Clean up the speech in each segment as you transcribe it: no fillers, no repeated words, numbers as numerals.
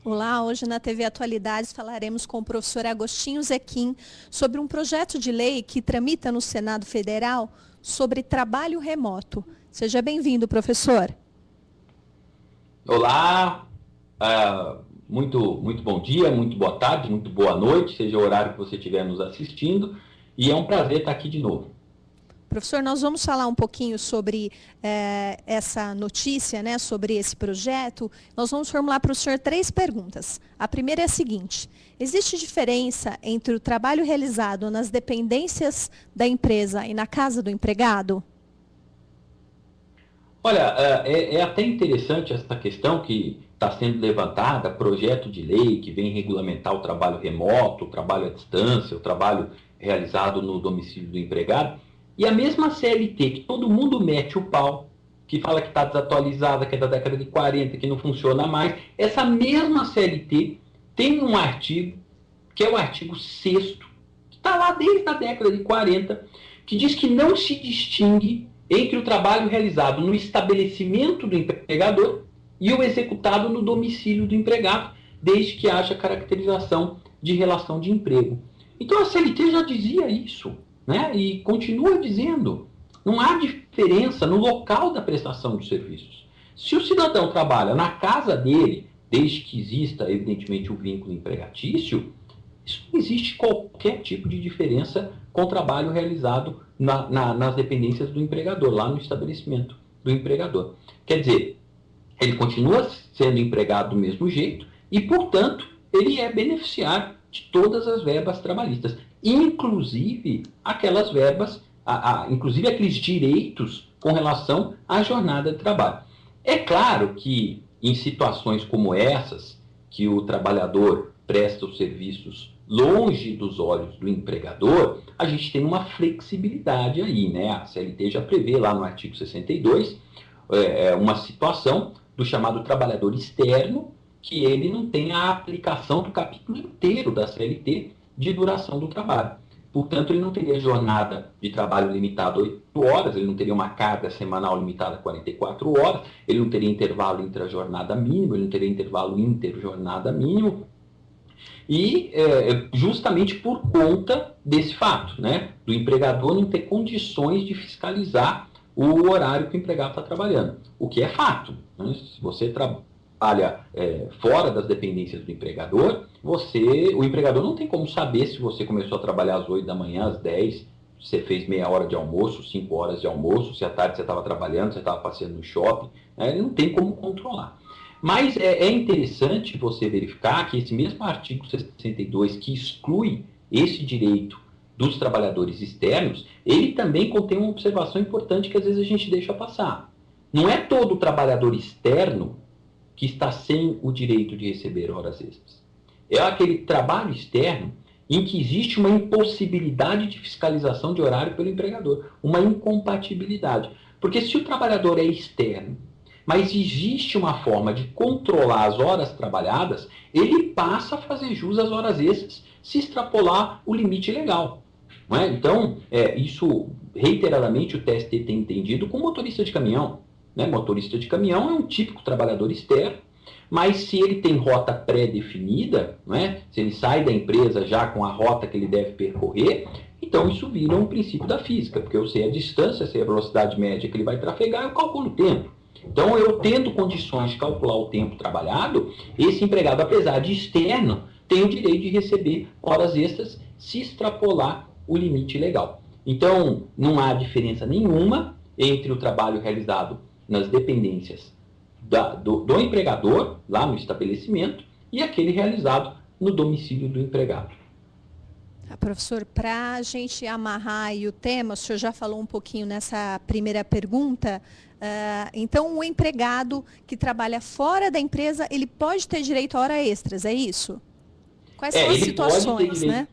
Olá, hoje na TV Atualidades falaremos com o professor Agostinho Zequim sobre um projeto de lei que tramita no Senado Federal sobre trabalho remoto. Seja bem-vindo, professor. Olá, muito bom dia, muito boa tarde, muito boa noite, seja o horário que você estiver nos assistindo, e é um prazer estar aqui de novo. Professor, nós vamos falar um pouquinho sobre essa notícia, né, sobre esse projeto. Nós vamos formular para o senhor 3 perguntas. A primeira é a seguinte: existe diferença entre o trabalho realizado nas dependências da empresa e na casa do empregado? Olha, é até interessante essa questão que está sendo levantada, projeto de lei que vem regulamentar o trabalho remoto, o trabalho à distância, o trabalho realizado no domicílio do empregado, e a mesma CLT que todo mundo mete o pau, que fala que está desatualizada, que é da década de 40, que não funciona mais, essa mesma CLT tem um artigo, que é o artigo 6º, que está lá desde a década de 40, que diz que não se distingue entre o trabalho realizado no estabelecimento do empregador e o executado no domicílio do empregado, desde que haja caracterização de relação de emprego. Então a CLT já dizia isso, né? E continua dizendo. Não há diferença no local da prestação dos serviços. Se o cidadão trabalha na casa dele, desde que exista, evidentemente, o vínculo empregatício, isso não existe qualquer tipo de diferença com o trabalho realizado nas dependências do empregador, lá no estabelecimento do empregador. Quer dizer, ele continua sendo empregado do mesmo jeito e, portanto, ele é beneficiário de todas as verbas trabalhistas, inclusive aquelas verbas, inclusive aqueles direitos com relação à jornada de trabalho. É claro que em situações como essas, que o trabalhador presta os serviços longe dos olhos do empregador, a gente tem uma flexibilidade aí, né? A CLT já prevê lá no artigo 62 uma situação do chamado trabalhador externo, que ele não tem a aplicação do capítulo inteiro da CLT de duração do trabalho. Portanto, ele não teria jornada de trabalho limitada a 8 horas, ele não teria uma carga semanal limitada a 44 horas, ele não teria intervalo intra-jornada mínimo, ele não teria intervalo inter-jornada mínimo, e justamente por conta desse fato, né, do empregador não ter condições de fiscalizar o horário que o empregado está trabalhando, o que é fato, né? Se você trabalha fora das dependências do empregador, o empregador não tem como saber se você começou a trabalhar às 8 da manhã, às 10, você fez meia hora de almoço, 5 horas de almoço, se à tarde você estava trabalhando, você estava passeando no shopping, né? Ele não tem como controlar. Mas é interessante você verificar que esse mesmo artigo 62, que exclui esse direito dos trabalhadores externos, ele também contém uma observação importante que às vezes a gente deixa passar. Não é todo trabalhador externo que está sem o direito de receber horas extras. É aquele trabalho externo em que existe uma impossibilidade de fiscalização de horário pelo empregador, uma incompatibilidade. Porque se o trabalhador é externo, mas existe uma forma de controlar as horas trabalhadas, ele passa a fazer jus às horas extras se extrapolar o limite legal. Não é? Então, isso reiteradamente o TST tem entendido com motorista de caminhão. Né? Motorista de caminhão é um típico trabalhador externo, mas se ele tem rota pré-definida, né? Se ele sai da empresa já com a rota que ele deve percorrer, então isso vira um princípio da física, porque eu sei a distância, sei a velocidade média que ele vai trafegar, eu calculo o tempo. Então, eu tendo condições de calcular o tempo trabalhado, esse empregado, apesar de externo, tem o direito de receber horas extras se extrapolar o limite legal. Então, não há diferença nenhuma entre o trabalho realizado nas dependências do empregador, lá no estabelecimento, e aquele realizado no domicílio do empregado. Professor, para a gente amarrar aí o tema, o senhor já falou um pouquinho nessa primeira pergunta. Então, o empregado que trabalha fora da empresa, ele pode ter direito a horas extras, é isso? Quais são as situações, né?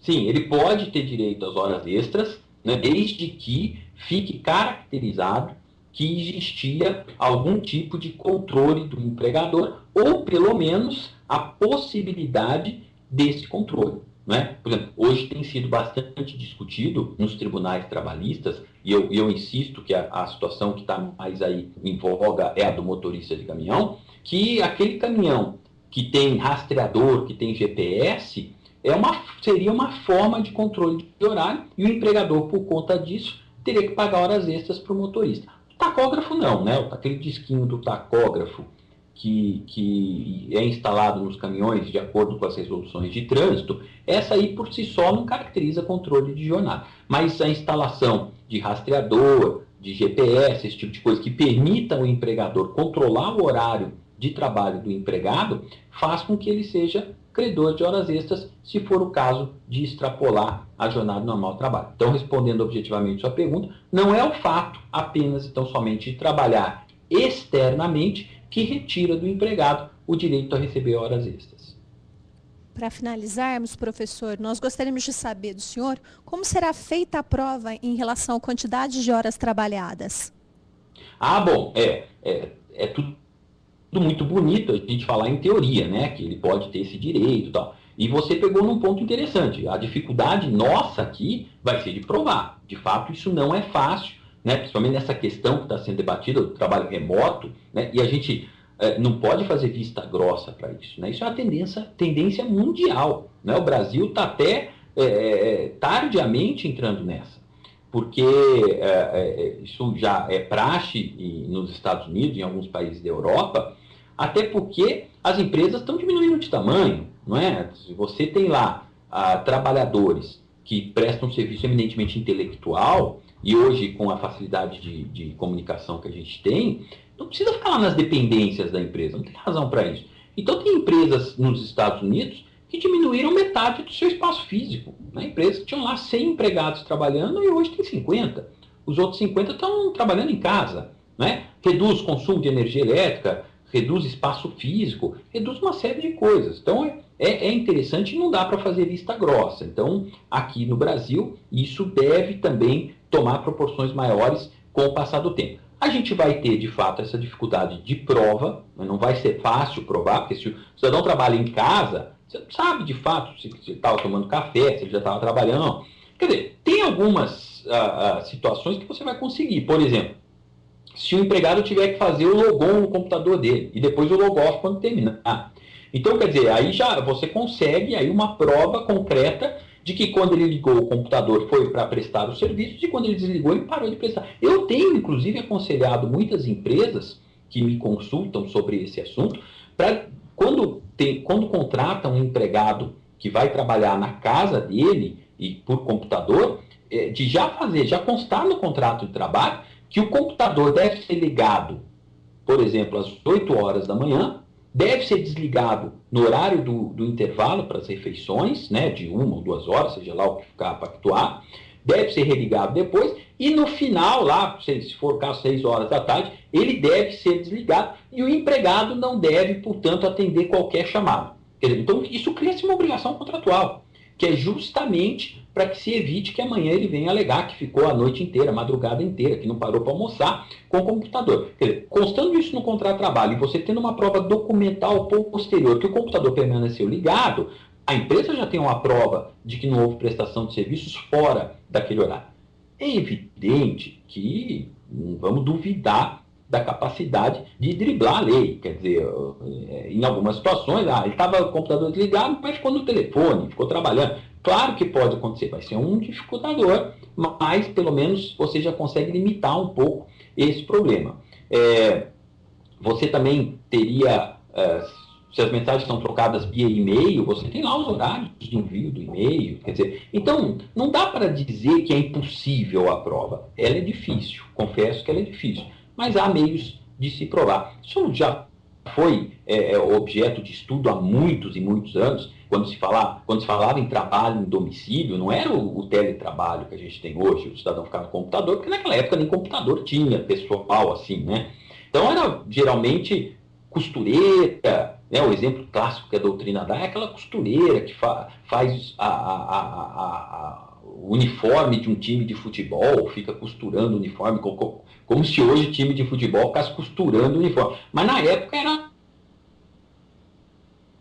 Sim, ele pode ter direito às horas extras, né, desde que fique caracterizado que existia algum tipo de controle do empregador, ou pelo menos a possibilidade desse controle. Né? Por exemplo, hoje tem sido bastante discutido nos tribunais trabalhistas, e eu insisto que a situação que está mais aí em voga é a do motorista de caminhão, que aquele caminhão que tem rastreador, que tem GPS, seria uma forma de controle de horário, e o empregador, por conta disso, teria que pagar horas extras para o motorista. O tacógrafo não, né? Aquele disquinho do tacógrafo que é instalado nos caminhões de acordo com as resoluções de trânsito, essa aí por si só não caracteriza controle de jornada. Mas a instalação de rastreador, de GPS, esse tipo de coisa que permita ao empregador controlar o horário de trabalho do empregado, faz com que ele seja credor de horas extras, se for o caso de extrapolar a jornada normal de trabalho. Então, respondendo objetivamente a sua pergunta, não é o fato apenas, então, somente de trabalhar externamente que retira do empregado o direito a receber horas extras. Para finalizarmos, professor, nós gostaríamos de saber do senhor como será feita a prova em relação à quantidade de horas trabalhadas. Bom, é tudo muito bonito a gente falar em teoria, né? Que ele pode ter esse direito e tal. E você pegou num ponto interessante. A dificuldade nossa aqui vai ser de provar. De fato, isso não é fácil, né? Principalmente nessa questão que está sendo debatida, do trabalho remoto, né? E a gente não pode fazer vista grossa para isso, né? Isso é uma tendência mundial, né? O Brasil está até tardiamente entrando nessa, porque isso já é praxe nos Estados Unidos, em alguns países da Europa, até porque as empresas estão diminuindo de tamanho, não é? Se você tem lá trabalhadores que prestam um serviço eminentemente intelectual, e hoje com a facilidade de comunicação que a gente tem, não precisa ficar lá nas dependências da empresa, não tem razão para isso. Então tem empresas nos Estados Unidos que diminuíram metade do seu espaço físico, né? Empresas que tinham lá 100 empregados trabalhando e hoje tem 50. Os outros 50 estão trabalhando em casa, né? Reduz o consumo de energia elétrica, reduz espaço físico, reduz uma série de coisas. Então é interessante e não dá para fazer vista grossa. Então aqui no Brasil isso deve também tomar proporções maiores com o passar do tempo. A gente vai ter, de fato, essa dificuldade de prova, mas não vai ser fácil provar, porque se o cidadão trabalha em casa, você não sabe, de fato, se ele estava tomando café, se ele já estava trabalhando. Quer dizer, tem algumas situações que você vai conseguir. Por exemplo, se o empregado tiver que fazer o logon no computador dele, e depois o log-off quando terminar. Então, quer dizer, aí já você consegue aí uma prova concreta de que quando ele ligou o computador foi para prestar o serviço, e quando ele desligou ele parou de prestar. Eu tenho, inclusive, aconselhado muitas empresas que me consultam sobre esse assunto, para quando contratam um empregado que vai trabalhar na casa dele e por computador, de já constar no contrato de trabalho que o computador deve ser ligado, por exemplo, às 8 horas da manhã, deve ser desligado no horário do intervalo para as refeições, né, de 1 ou 2 horas, seja lá o que ficar pactuar, deve ser religado depois, e no final, lá, se for o caso, 6 horas da tarde, ele deve ser desligado, e o empregado não deve, portanto, atender qualquer chamado. Quer dizer, então, isso cria-se uma obrigação contratual, que é justamente para que se evite que amanhã ele venha alegar que ficou a noite inteira, a madrugada inteira, que não parou para almoçar com o computador. Quer dizer, constando isso no contrato de trabalho e você tendo uma prova documental posterior que o computador permaneceu ligado, a empresa já tem uma prova de que não houve prestação de serviços fora daquele horário. É evidente que não vamos duvidar da capacidade de driblar a lei. Quer dizer, em algumas situações, ele estava com o computador desligado, mas ficou no telefone, ficou trabalhando. Claro que pode acontecer, vai ser um dificultador, mas pelo menos você já consegue limitar um pouco esse problema. Você também teria, se as mensagens são trocadas via e-mail, você tem lá os horários de envio do e-mail. Quer dizer, então, não dá para dizer que é impossível a prova. Ela é difícil, confesso que ela é difícil, mas há meios de se provar. Isso já foi objeto de estudo há muitos e muitos anos. Quando se falava em trabalho em domicílio, não era o teletrabalho que a gente tem hoje, o cidadão ficar no computador, porque naquela época nem computador tinha pessoal assim, né? Então era geralmente costureira, né? O exemplo clássico que a doutrina dá é aquela costureira que faz o uniforme de um time de futebol, fica costurando o uniforme, como se hoje o time de futebol ficasse costurando o uniforme. Mas na época era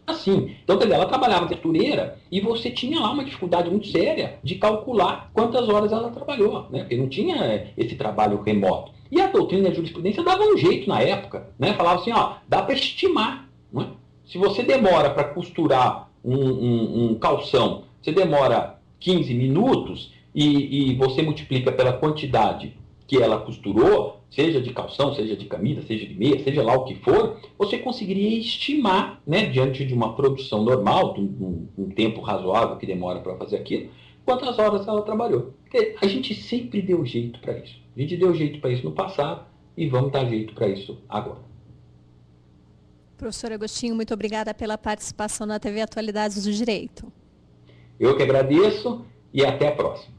assim. Então, quer dizer, ela trabalhava de costureira e você tinha lá uma dificuldade muito séria de calcular quantas horas ela trabalhou, né? Porque não tinha esse trabalho remoto. E a doutrina e a jurisprudência davam um jeito na época, né? Falava assim, dá para estimar, né? Se você demora para costurar um calção, você demora 15 minutos e você multiplica pela quantidade que ela costurou, seja de calção, seja de camisa, seja de meia, seja lá o que for, você conseguiria estimar, né, diante de uma produção normal, de um tempo razoável que demora para fazer aquilo, quantas horas ela trabalhou. Porque a gente sempre deu jeito para isso. A gente deu jeito para isso no passado e vamos dar jeito para isso agora. Professor Agostinho, muito obrigada pela participação na TV Atualidades do Direito. Eu que agradeço e até a próxima.